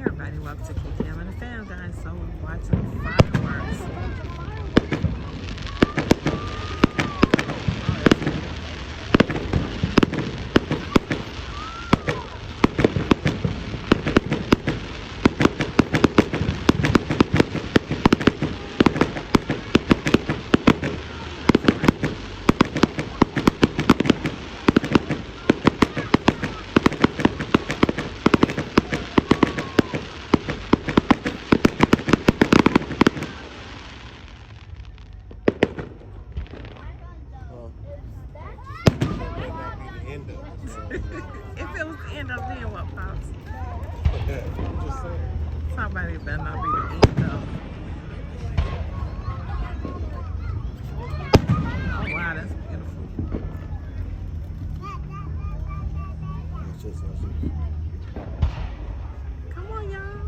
everybody, welcome to KTM and the fam, guys. So we're watching fireworks. If it was the end of then what, Pops? Somebody better not be the end of. Oh wow, that's beautiful. Come on, y'all.